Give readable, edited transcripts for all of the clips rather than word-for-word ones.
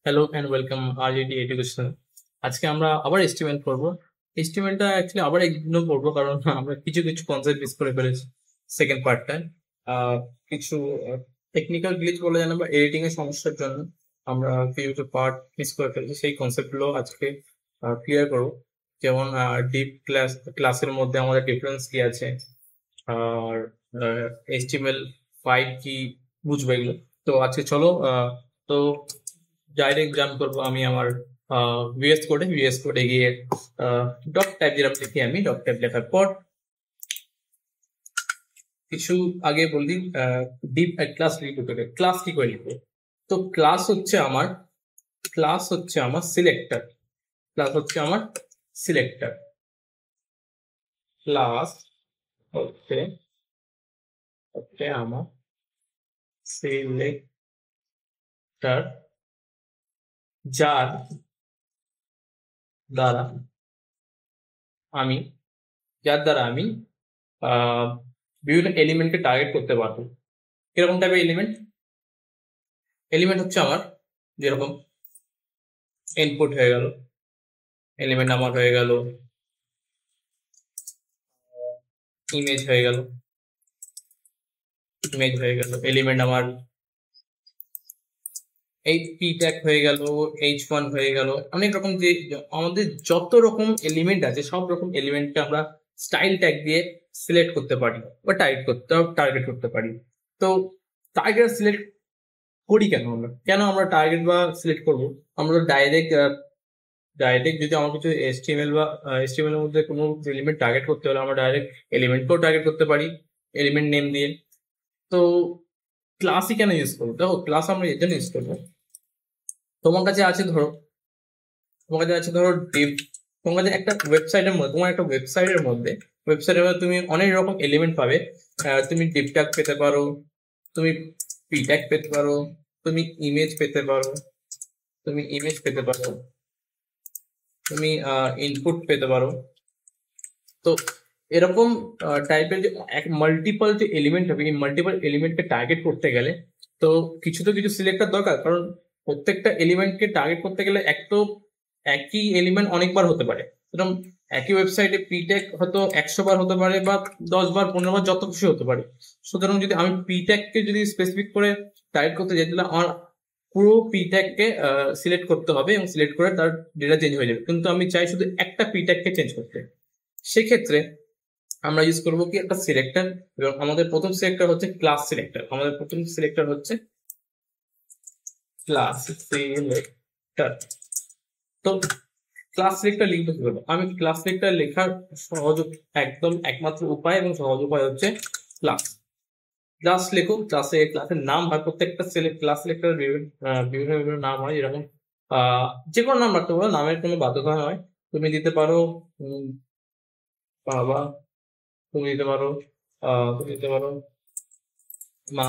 Hello and welcome RJD education. আজকে আমরা আবার এস্টিমেট করবো। এস্টিমেটটা অ্যাকচুয়ালি আবার একদিনও করবো, কারণ আমরা কিছু কিছু কনসেপ্ট মিস করে ফেলেছি সেকেন্ড পার্টটায়। কিছু টেকনিক্যাল গ্লিচ বলে জানা বা এডিটিং এর সমস্যার জন্য আমরা কিছু কিছু পার্ট মিস করে ফেলেছি। সেই কনসেপ্টগুলো আজকে ক্লিয়ার করবো। যেমন ডিপ ক্লাসের মধ্যে আমাদের ডিফারেন্স কি আছে, আর HTML5 কি, বুঝবো এগুলো। তো আজকে চলো, তো ডাইরেক্ট জাম্প করবো আমি আমার ভিএস কোডে গিয়ে ডট টাইপ যেরকম লিখি, আমি ডট টাইপ লেখার পর কিছু আগে বলি ডিপ ক্লাস লিখবো। ক্লাস কি করে লিখবো? তো ক্লাস হচ্ছে আমার সিলেক্টর। ক্লাস হচ্ছে আমার সিলেক্টর ক্লাস হচ্ছে হচ্ছে আমার সিলেক্টর, যার দ্বারা আমি যার দ্বারা আমি আহ, বিভিন্ন এলিমেন্টকে টার্গেট করতে পারবো। কিরকম টাইপের এলিমেন্ট? এলিমেন্ট হচ্ছে আমার যেরকম ইনপুট হয়ে গেল, এলিমেন্ট আমার হয়ে গেল, ইমেজ হয়ে গেল, এলিমেন্ট আমার এই পি ট্যাগ হয়ে গেল, H1 হয়ে গেল, অনেক রকম যে আমাদের যত রকম এলিমেন্ট আছে সব রকম এলিমেন্টকে আমরা স্টাইল ট্যাগ দিয়ে সিলেক্ট করতে পারি বা টার্গেট করতে পারি। তো টার্গেট সিলেক্ট করি কেন আমরা টার্গেট বা সিলেক্ট করবো? আমরা ডাইরেক্ট যদি আমার কিছু HTML এর মধ্যে কোনো এলিমেন্ট টার্গেট করতে হলে আমরা ডাইরেক্ট এলিমেন্টকেও টার্গেট করতে পারি এলিমেন্ট নেম দিয়ে। তো ক্লাসই কেন ইউজ করবো? দেখো, ক্লাস আমরা এর জন্য ইউজ করবো, তোমার কাছে আছে ধরো তোমার কাছে আছে ধরো ডিভ। তোমার কাছে একটা ওয়েবসাইটের মধ্যে তুমি অনেক রকম এলিমেন্ট পাবে। তুমি ডিভ ট্যাগ পেতে পারো, তুমি পি ট্যাগ পেতে পারো, তুমি ইমেজ পেতে পারো, তুমি ইমেজ পেতে পারো তুমি ইনপুট পেতে পারো। তো এরকম টাইপের যে মাল্টিপল যে এলিমেন্ট হবে, এই মাল্টিপল এলিমেন্টকে টার্গেট করতে গেলে তো কিছু সিলেক্টর দরকার, কারণ প্রত্যেকটা এলিমেন্টকে টার্গেট করতে গেলে একই এলিমেন্ট অনেকবার হতে পারে। সুতরাং একই ওয়েবসাইটে পি ট্যাগ হয়তো 100 বার হতে পারে, বা 10 বার 15 বার, যত খুশি হতে পারে। সুতরাং যদি আমি পি ট্যাগকে যদি স্পেসিফিক করে টার্গেট করতে যাই, তাহলে আমার পুরো পি ট্যাগকে সিলেক্ট করতে হবে, এবং সিলেক্ট করে তার ডেটা চেঞ্জ হয়ে যাবে। কিন্তু আমি চাই শুধু একটা পি ট্যাগকে চেঞ্জ করতে। সেক্ষেত্রে আমরা ইউজ করবো কি, একটা সিলেক্টর। এবং আমাদের প্রথম সিলেক্টর হচ্ছে ক্লাস সিলেক্টর। তো ক্লাস সিলেক্টর লিখবো কিভাবে? আমি ক্লাস সিলেক্টর লেখার সহজ একদম একমাত্র উপায় এবং সহজ উপায় হচ্ছে ক্লাস। ক্লাস লেখো, ক্লাসের নাম হয়, প্রত্যেকটা ক্লাস সিলেক্টর বিভিন্ন বিভিন্ন নাম হয়। যেরকম যে কোনো নাম রাখতে পারো, নামের কোনো বাধ্যতা নয়। তুমি দিতে পারো বাবা, তুমি দিতে পারো তুমি দিতে পারো মা,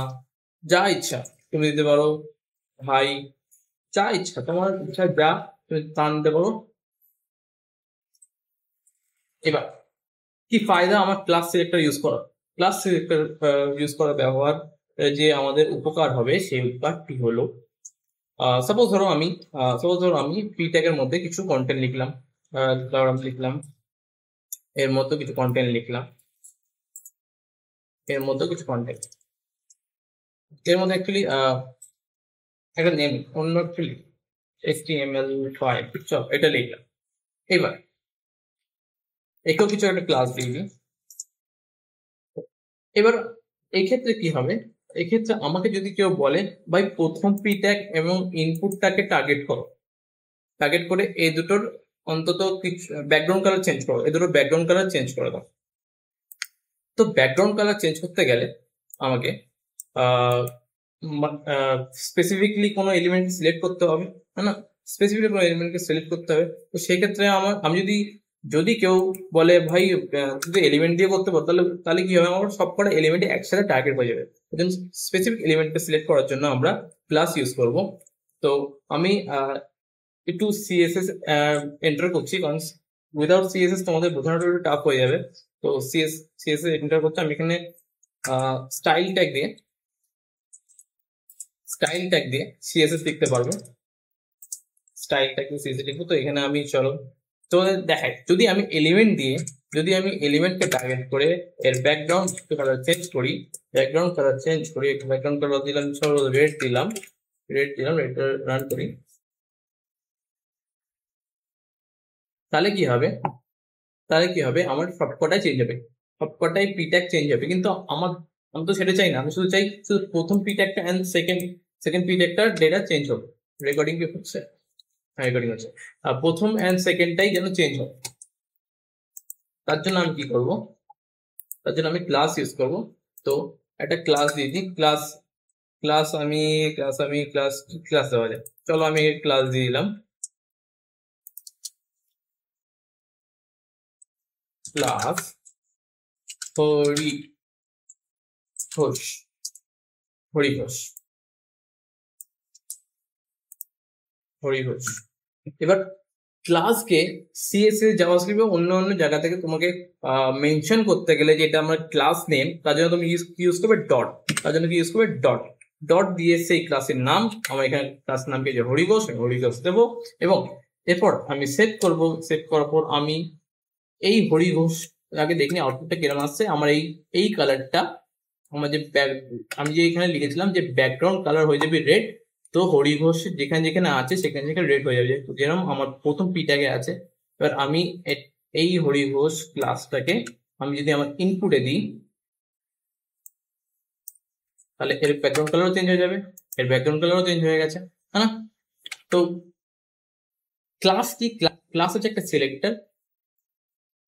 যা ইচ্ছা তুমি দিতে পারো, ভাই, যা ইচ্ছা তোমার ইচ্ছা, যা তুমি তা নিতে পারো। এবার কি ফায়দা আমার ক্লাস সিলেক্টর ইউজ করা ব্যবহার, যে আমাদের উপকার হবে সেই উপকারটি হলো, সাপোজ ধরো আমি পি ট্যাগের মধ্যে কিছু কন্টেন্ট লিখলাম। ধরো আমি লিখলাম এর মধ্যে কিছু কন্টেন্ট লিখলাম এর মধ্যে কিছু কন্টেন্ট এর মধ্যে অ্যাকচুয়ালি একটা নেম অন্য একচুয়ালি HTML5 চল এটা লিখলাম। এবার একেও কিছু একটা ক্লাস দিবি। এবার এই ক্ষেত্রে কি হবে? এক্ষেত্রে আমাকে যদি কেউ বলে, ভাই প্রথম পি ট্যাগ এবং ইনপুটটাকে টার্গেট করে এই দুটোর অন্তত কিছু ব্যাকগ্রাউন্ড কালার চেঞ্জ করে দাও। তো ব্যাকগ্রাউন্ড কালার চেঞ্জ করতে গেলে আমাকে স্পেসিফিকলি কোনো এলিমেন্ট সিলেক্ট করতে হবে, তাই না? স্পেসিফিক কোনো এলিমেন্টকে সিলেক্ট করতে হবে। তো সেই ক্ষেত্রে আমি যদি কেউ বলে, ভাই যদি এলিমেন্ট দিয়ে করতে পারো, তাহলে তাহলে কি হবে, আমার সবকটা এলিমেন্ট একসাথে টার্গেট হয়ে যাবে। স্পেসিফিক এলিমেন্টকে সিলেক্ট করার জন্য আমরা ক্লাস ইউজ করব। তো আমি একটু সিএসএস এন্টার করছি, কারণ উইদাউট সিএসএস তোমাদের বোঝানোটা একটু টাফ হয়ে যাবে। তো সিএসএস এন্টার করতে আমি এখানে স্টাইল ট্যাগ দিয়ে সিএসএস লিখতে পারবো। স্টাইলটাকে সিএসএস লিখবো। তো এখানে আমি চলো তো দেখাই, যদি আমি এলিমেন্ট দিয়ে, যদি আমি এলিমেন্টকে টার্গেট করে এর ব্যাকগ্রাউন্ড কালার চেঞ্জ করি, ব্যাকগ্রাউন্ড কালার চেঞ্জ করি, ব্যাকগ্রাউন্ড কালার দিলাম চলো রেড দিলাম, রেড রান করি, তাহলে কি হবে, তাহলে কি হবে, আমার সবকটাই চেঞ্জ হবে, সবকটাই পি ট্যাগ চেঞ্জ হবে। কিন্তু আমি তো সেটা চাই না, আমি শুধু চাই শুধু প্রথম পি ট্যাগটা এন্ড সেকেন্ড পি ট্যাগটার ডেটা চেঞ্জ হবে। রেকর্ডিং কি হচ্ছে? হ্যাঁ রেকর্ডিং হচ্ছে। আর প্রথম এন্ড সেকেন্ডটাই যেন চেঞ্জ হবে, তার জন্য আমি কি করব, তার জন্য আমি ক্লাস ইউজ করব। তো একটা ক্লাস দিয়ে দিই, ক্লাস ক্লাস আমি ক্লাস ক্লাস দেওয়া যায়, চলো আমি ক্লাস দিয়ে দিলাম ক্লাস হরি ঘোষ, হরি ঘোষ, হরি ঘোষ। এবার ক্লাসকে সিএসএস জাভাস্ক্রিপ্ট বা অন্য অন্য জায়গা থেকে তোমাকে মেনশন করতে গেলে যে এটা আমার ক্লাস নেম, তার জন্য তুমি ইউজ করবে ডট, তার জন্য কি ইউজ করবে ডট, ডট দিয়ে সেই ক্লাসের নাম, আমার এখানে ক্লাস নামকে যে হরি ঘোষ দেবো, এবং এরপর আমি সেভ করব, সেভ করার পর আমি এই হরি ঘোষ আগে দেখিনি আউটপুটটা কিরকম আসছে, আমার এই কালারটা, আমার যে আমি যে এখানে লিখেছিলাম যে ব্যাকগ্রাউন্ড কালার হয়ে যাবে রেড, তো হরি ঘোষ যেখানে যেখানে আছে সেখানে যেখানে রেড হয়ে যাবে, যেরকম আমার প্রথম পিটাকে আছে। এবার আমি এই হরি ঘোষ ক্লাসটাকে আমি যদি আমার ইনপুটে দিই, তাহলে এর ব্যাকগ্রাউন্ড কালারও চেঞ্জ হয়ে যাবে, এর ব্যাকগ্রাউন্ড কালারও চেঞ্জ হয়ে গেছে, হ্যাঁ না? তো ক্লাস কি, ক্লাস হচ্ছে একটা সিলেক্টর,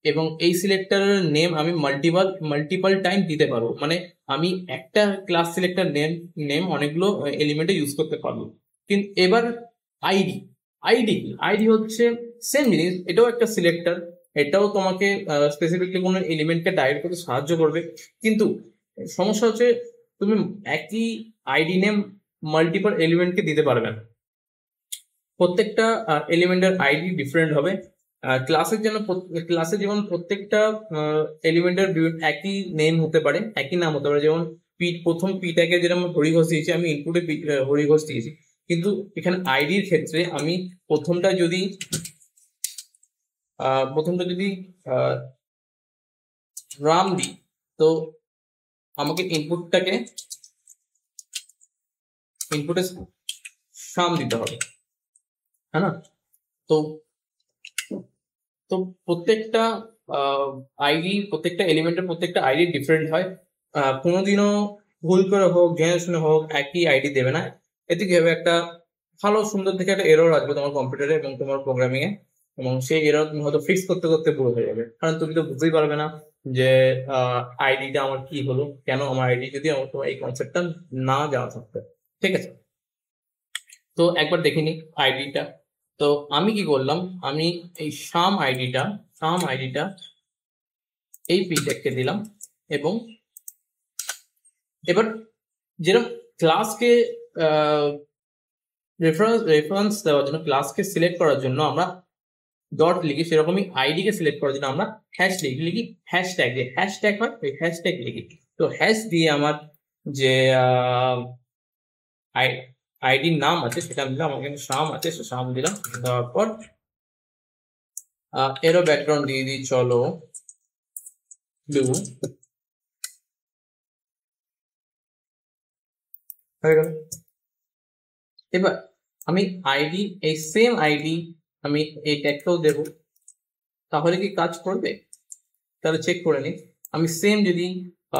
এবং এই সিলেক্টরের নেম আমি মাল্টিপল টাইম দিতে পারবো, মানে আমি একটা ক্লাস সিলেক্টর নেম অনেকগুলো এলিমেন্টে ইউজ করতে পারবো। কিন্তু এবার আইডি, আইডি হচ্ছে সেম জিনিস, এটাও একটা সিলেক্টর, এটাও তোমাকে স্পেসিফিকলি কোনো এলিমেন্টকে ডাইরেক্ট করতে সাহায্য করবে। কিন্তু সমস্যা হচ্ছে তুমি একই আইডি নেম মাল্টিপল এলিমেন্টকে দিতে পারবে না, প্রত্যেকটা এলিমেন্টের আইডি ডিফারেন্ট হবে। ক্লাসের জন্য ক্লাসে যেমন প্রত্যেকটা এলিমেন্টের একই নেম হতে পারে, একই নাম হতে পারে, যেমন প্রথম পিটাকে যেরকম হরি ঘোষ দিয়েছি, আমি ইনপুটে হরি ঘোষ দিয়েছি, কিন্তু এখানে আইডির ক্ষেত্রে আমি প্রথমটা যদি রাম দিই, তো আমাকে ইনপুটে শাম দিতে হবে, হ্যাঁ না? তো তো প্রত্যেকটা প্রত্যেকটা এলিমেন্টের প্রত্যেকটা আইডি ডিফারেন্ট হয়, কোনোদিনও ভুল করে হোক জেনে শুনে হোক একই আইডি দেবে না। এতে কি হবে, একটা ভালো সুন্দর থেকে একটা এরর আসবে তোমার কম্পিউটারে এবং তোমার প্রোগ্রামিং এ, এবং সেই এরর তুমি হয়তো ফিক্স করতে করতে পুরো হয়ে যাবে, কারণ তুমি তো বুঝতেই পারবে না যে আইডিটা আমার কি হলো, কেন আমার আইডি, যদি আমার তোমার এই কনসেপ্টটা না জানা থাকতো। ঠিক আছে, তো একবার দেখে নি আইডিটা। তো আমি কি করলাম, আমি এই শাম আইডিটা এই পিটেককে দিলাম, এবং এবার যেরকম ক্লাসকে রেফারেন্স দেওয়ার জন্য, ক্লাসকে সিলেক্ট করার জন্য আমরা ডট লিখি, সেরকমই আইডি কে সিলেক্ট করার জন্য আমরা হ্যাশ লিখি, হ্যাশট্যাগ দিয়ে, হ্যাশট্যাগ হয় ওই হ্যাশট্যাগ লিখি। তো হ্যাশ দিয়ে আমার যে আইডির নাম আছে সেটা আমি দিলাম, আমার কিন্তু শাম আছে সে শাম দিলাম, দেওয়ার পর এরও ব্যাকগ্রাউন্ড দিয়ে দিই চলো ব্লু, হয়ে গেল। এবার আমি আইডি, এই সেম আইডি আমি এই ট্যাগটাও দেবো, তাহলে কি কাজ করবে? তাহলে চেক করে নিই, আমি সেম যদি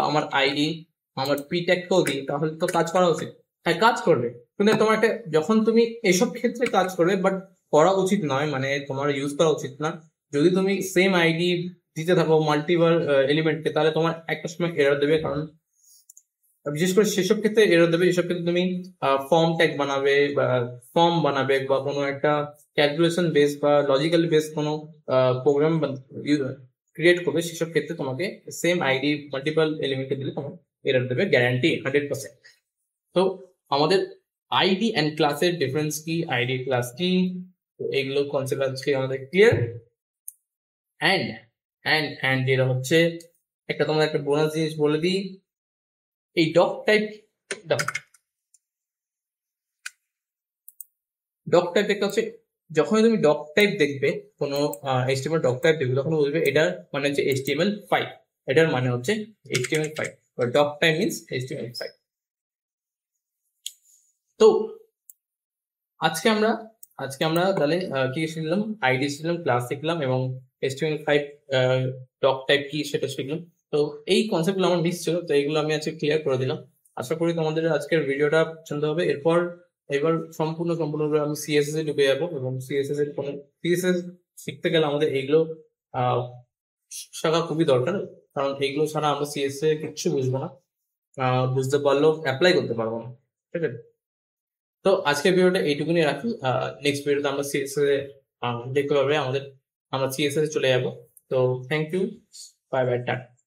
আমার আইডি আমার পি ট্যাগটাও দিই, তাহলে তো কাজ করা উচিত, হ্যাঁ কাজ করবে। কিন্তু তোমার একটা, যখন তুমি এসব ক্ষেত্রে কাজ করবে, বাট করা উচিত নয়, মানে তোমার ইউজ করা উচিত না। যদি তুমি সেম আইডি দিতে থাকো মাল্টিপল এলিমেন্টকে, তাহলে তোমার একটা সময় এরর দেবে, কারণ বিশেষ করে সেসব ক্ষেত্রে এরর দেবে যেসব ক্ষেত্রে তুমি ফর্ম ট্যাগ বানাবে বা ফর্ম বানাবে বা কোনো একটা ক্যালকুলেশন বেস বা লজিক্যাল বেস কোনো প্রোগ্রাম ক্রিয়েট করবে, সেসব ক্ষেত্রে তোমাকে সেম আইডি মাল্টিপল এলিমেন্টে দিলে তোমার এরর দেবে, গ্যারান্টি 100%। তো আমাদের আইডি অ্যান্ড ক্লাসের ডিফারেন্স কি, আইডি ক্লাস কি, এগুলো কনসেপ্ট আজকে আমাদের ক্লিয়ার। অ্যান্ড যেটা হচ্ছে, তোমাদের একটা বোনাস জিনিস বলে দিই, এই ডক টাইপ একটা হচ্ছে যখনই তুমি ডক টাইপ দেখবে কোনো এইচটিএমএল ডক টাইপ দেখবে তখন বুঝবে এটার মানে হচ্ছে HTML5, এটার মানে হচ্ছে HTML5, doc type means HTML5। তো আজকে আমরা তাহলে কি শিখলাম, আইডি শিখলাম, ক্লাস শিখলাম এবং HTML5 ডক টাইপ কি সেটা শিখলাম। তো এই কনসেপ্টগুলো আমার মিস ছিল, তো এইগুলো আমি আজকে ক্লিয়ার করে দিলাম। আশা করি তোমাদের আজকের ভিডিওটা পছন্দ হবে। এবার সম্পূর্ণ আমি সিএসএস এ ঢুকে যাবো এবং সিএসএস শিখতে গেলে আমাদের এইগুলো আহ শেখা খুবই দরকার, কারণ এইগুলো ছাড়া আমরা সিএসএস এ কিচ্ছু বুঝবো না, বুঝতে পারলেও অ্যাপ্লাই করতে পারবো না। ঠিক আছে, তো আজকের ভিডিওটা এইটুকুনি রাখি। নেক্সট ভিডিওতে আমরা সিএসএস এ দেখতে পারবে আমরা সিএসএস এ চলে যাবো। তো thank you, bye bye, tata.